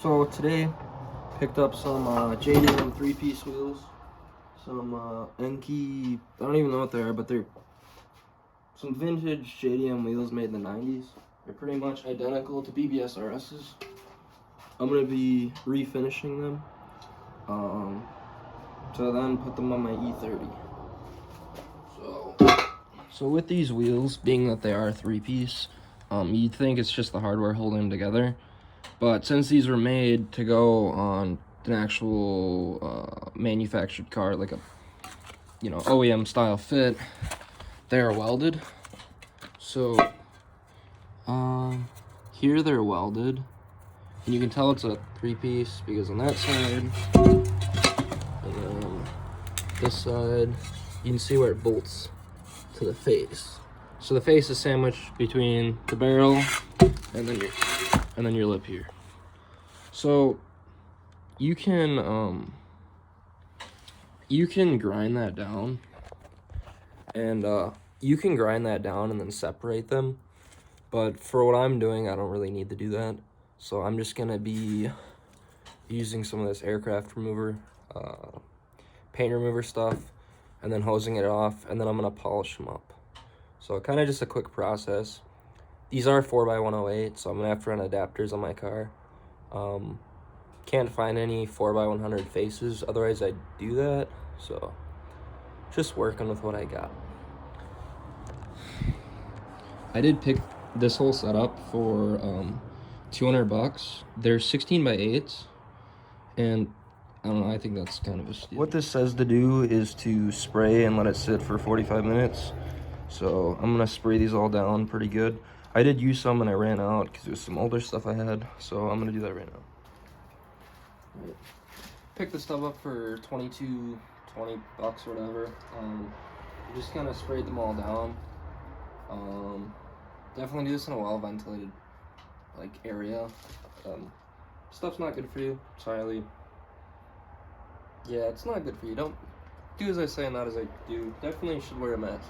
So today, picked up some JDM 3-piece wheels, some Enki, I don't even know what they are, but they're some vintage JDM wheels made in the 90s. They're pretty much identical to BBS RS's. I'm going to be refinishing them, to then put them on my E30. So with these wheels, being that they are 3-piece, you'd think it's just the hardware holding them together. But since these were made to go on an actual manufactured car, like a OEM style fit, they are welded. So here they're welded, and you can tell it's a 3-piece because on that side and then this side, you can see where it bolts to the face. So the face is sandwiched between the barrel and then your lip here. So you can grind that down, and and then separate them. But for what I'm doing, I don't really need to do that. So I'm just gonna be using some of this aircraft remover, paint remover stuff, and then hosing it off, and then I'm gonna polish them up. So kind of just a quick process. These are 4x108, so I'm gonna have to run adapters on my car. Can't find any 4x100 faces, otherwise I'd do that. So just working with what I got. I did pick this whole setup for $200. They're 16x8s, and I don't know, I think that's kind of a steal. What this says to do is to spray and let it sit for 45 minutes. So I'm gonna spray these all down pretty good. I did use some and I ran out because it was some older stuff I had, so I'm gonna do that right now. Right. Picked this stuff up for $20 or whatever. Just kind of sprayed them all down. Definitely do this in a well-ventilated area. Stuff's not good for you. Sorry. Yeah, it's not good for you. Don't do as I say and not as I do. Definitely should wear a mask.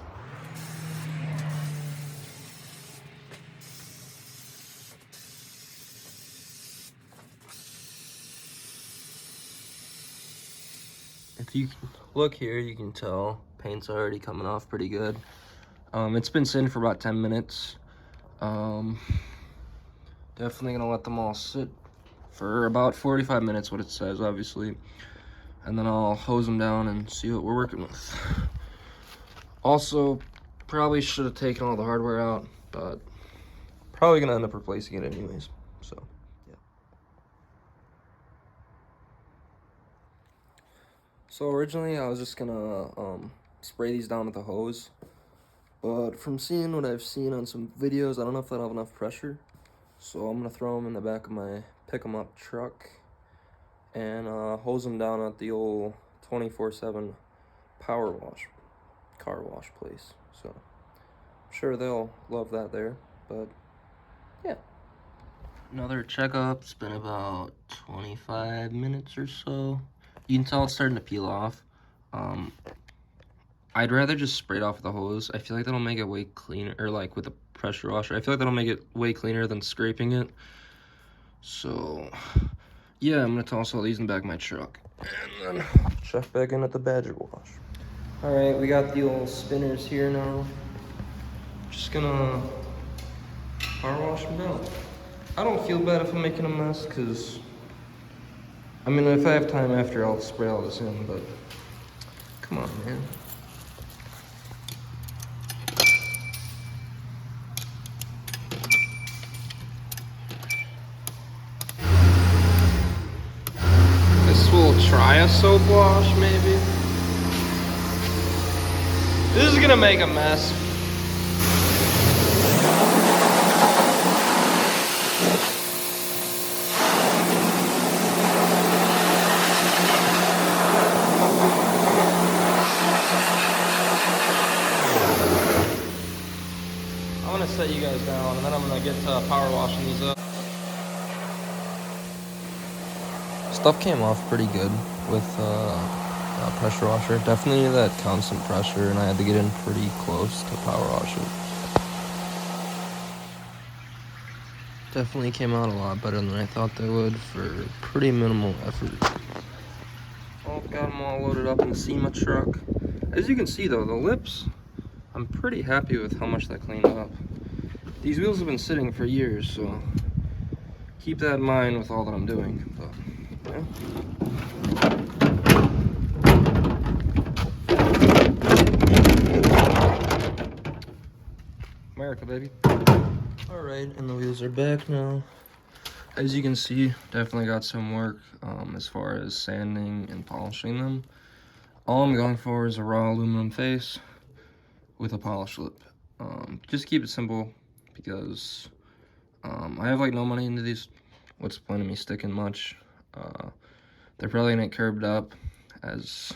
If you look here, you can tell paint's already coming off pretty good. It's been sitting for about 10 minutes. Definitely gonna let them all sit for about 45 minutes, what it says, obviously. And then I'll hose them down and see what we're working with. Also, probably should have taken all the hardware out, but probably gonna end up replacing it anyways, so yeah. So originally I was just gonna spray these down with a hose, but from seeing what I've seen on some videos, I don't know if that'll have enough pressure. So I'm gonna throw them in the back of my pick-em-up truck and hose them down at the old 24/7 power wash, car wash place. So I'm sure they'll love that there, but yeah. Another checkup's been about 25 minutes or so. You can tell it's starting to peel off. I'd rather just spray it off with a hose. I feel like that'll make it way cleaner, or with a pressure washer. I feel like that'll make it way cleaner than scraping it. So yeah, I'm gonna toss all these in the back of my truck and then check back in at the Badger wash. All right, we got the old spinners here now. Just gonna power wash them down. I don't feel bad if I'm making a mess, because I mean, if I have time after, I'll spray all this in, but come on, man. We'll try a soap wash, maybe. This is gonna make a mess. I'm gonna set you guys down, and then I'm gonna get to power washing these up. Stuff came off pretty good with pressure washer. Definitely that constant pressure, and I had to get in pretty close to power wash it. Definitely came out a lot better than I thought they would for pretty minimal effort. I've got them all loaded up in the SEMA truck. As you can see though, the lips, I'm pretty happy with how much that cleaned up. These wheels have been sitting for years, so keep that in mind with all that I'm doing. But, yeah. America, baby. Alright, and the wheels are back now. As you can see, definitely got some work as far as sanding and polishing them. All I'm going for is a raw aluminum face with a polish lip. Just keep it simple because I have like no money into these. What's the point of me sticking much? They're probably gonna get curbed up as,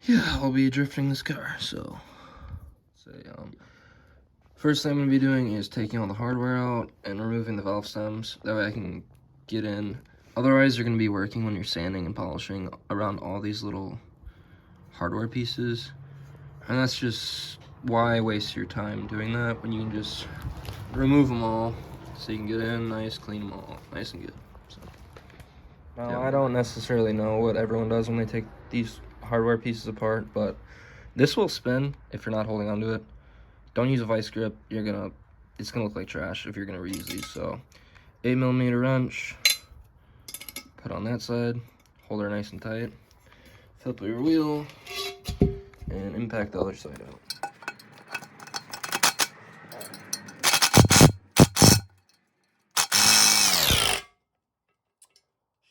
yeah, I'll be drifting this car. So, first thing I'm gonna be doing is taking all the hardware out and removing the valve stems. That way I can get in. Otherwise, you're gonna be working when you're sanding and polishing around all these little hardware pieces. And that's just why waste your time doing that when you can just remove them all so you can get in nice, clean them all nice and good. So, now, yeah. I don't necessarily know what everyone does when they take these hardware pieces apart, but this will spin if you're not holding onto it. Don't use a vice grip. It's gonna look like trash if you're gonna reuse these. So 8mm wrench, put on that side, hold her nice and tight, flip your wheel, and impact the other side out.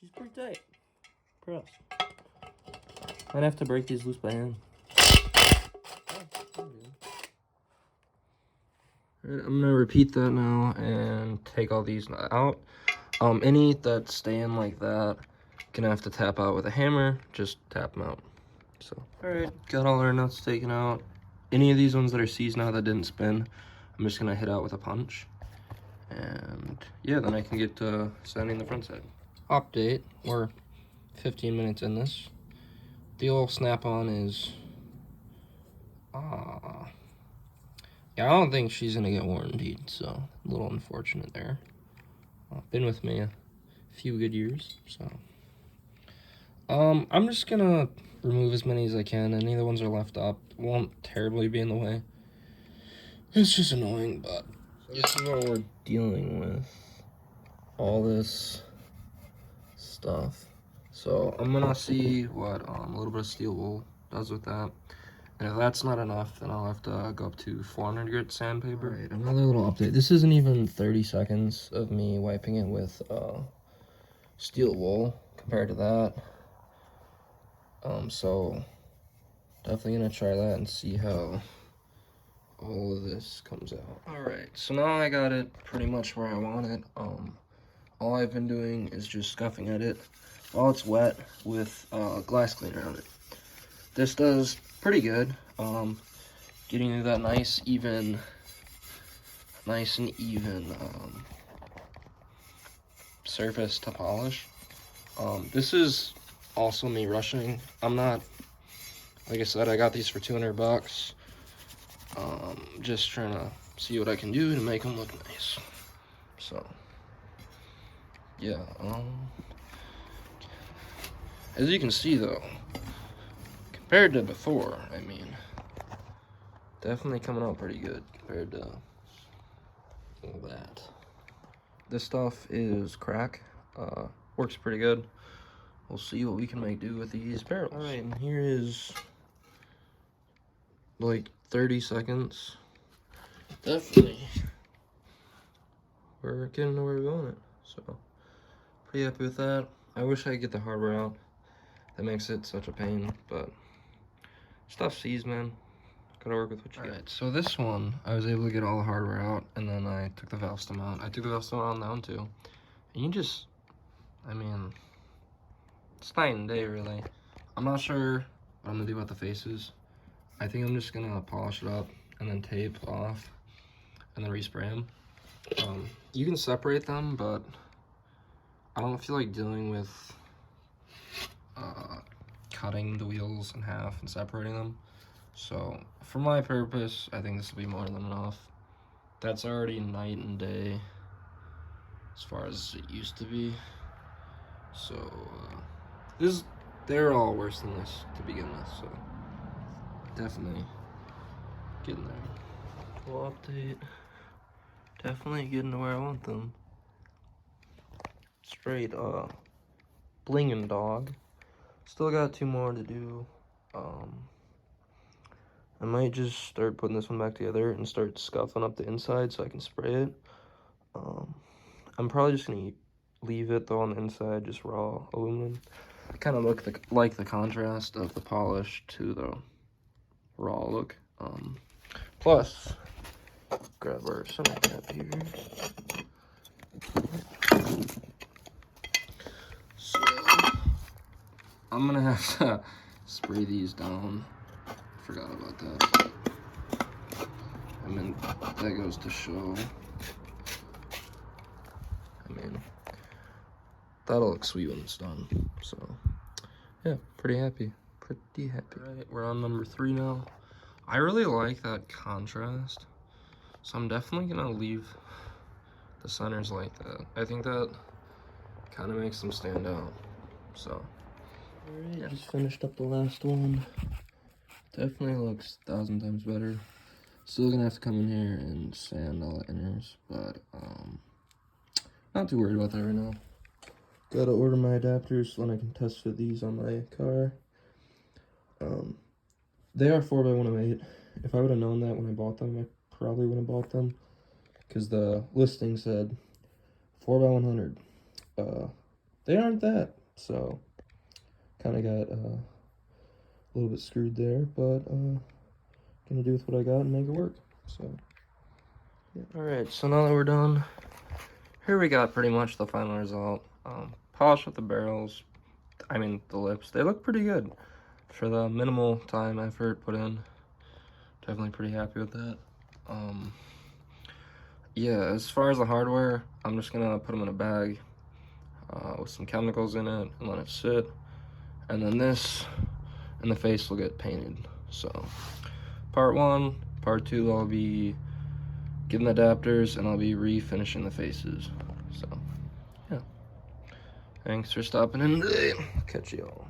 She's pretty tight. Press. I'd have to break these loose by hand. Alright, I'm gonna repeat that now and take all these out. Any that stay in like that, gonna have to tap out with a hammer. Just tap them out. So, alright, got all our nuts taken out. Any of these ones that are seized now that didn't spin, I'm just gonna hit out with a punch. And yeah, then I can get to sanding the front side. Update, we're 15 minutes in this. The old snap-on is, yeah, I don't think she's gonna get warranted, so a little unfortunate there. Been with me a few good years, so. I'm just gonna remove as many as I can. Any of the ones that are left up won't terribly be in the way. It's just annoying, but this is what we're dealing with. All this stuff. So I'm gonna see what a little bit of steel wool does with that. And if that's not enough, then I'll have to go up to 400 grit sandpaper. Right, another little update. This isn't even 30 seconds of me wiping it with steel wool compared to that. So definitely gonna try that and see how all of this comes out. Alright, so now I got it pretty much where I want it. All I've been doing is just scuffing at it while it's wet with glass cleaner on it. This does pretty good. Getting you that nice and even surface to polish. This is also me rushing. I'm not, like I said, I got these for 200 bucks. Just trying to see what I can do to make them look nice. So, yeah. As you can see though, compared to before, I mean, definitely coming out pretty good compared to all that. This stuff is crack. Works pretty good. We'll see what we can make do with these barrels. All right, and here is like 30 seconds. Definitely. We're getting to where we want it. So, pretty happy with that. I wish I could get the hardware out. That makes it such a pain, but stuff seized, man. Gotta work with what you got. So this one, I was able to get all the hardware out, and then I took the valve stem out. I took the valve stem out on that one too. And you just, I mean, it's night and day, really. I'm not sure what I'm gonna do about the faces. I think I'm just gonna polish it up and then tape off and then respray them. You can separate them, but I don't feel like dealing with cutting the wheels in half and separating them. So for my purpose, I think this will be more than enough. that's already night and day as far as it used to be. So they're all worse than this to begin with, so definitely getting there. Full update. Definitely getting to where I want them. Straight blingin' dog. Still got 2 more to do. I might just start putting this one back together and start scuffing up the inside so I can spray it. I'm probably just gonna leave it though on the inside, just raw aluminum. Kind of look like the contrast of the polish to the raw look. Plus, grab our center cap here. So I'm gonna have to spray these down. Forgot about that. I mean, that goes to show. I mean, that'll look sweet when it's done. So, yeah, pretty happy. Pretty happy. All right, we're on number 3 now. I really like that contrast, so I'm definitely gonna leave the centers like that. I think that kind of makes them stand out. So, all right, yeah. Just finished up the last one. Definitely looks 1,000 times better. Still gonna have to come in here and sand all the inners, but not too worried about that right now. Gotta order my adapters so then I can test fit these on my car. They are 4x108. If I would have known that when I bought them, I probably would have bought them, because the listing said 4x100. They aren't that, so kind of got a little bit screwed there, but gonna do with what I got and make it work. So yeah. All right, so now that we're done, here we got pretty much the final result. Polish with the barrels, I mean the lips, they look pretty good for the minimal time effort put in. Definitely pretty happy with that. Yeah, as far as the hardware, I'm just gonna put them in a bag with some chemicals in it and let it sit, and then this and the face will get painted. So part 1, part 2, I'll be getting the adapters and I'll be refinishing the faces. So yeah, thanks for stopping in today. Catch y'all.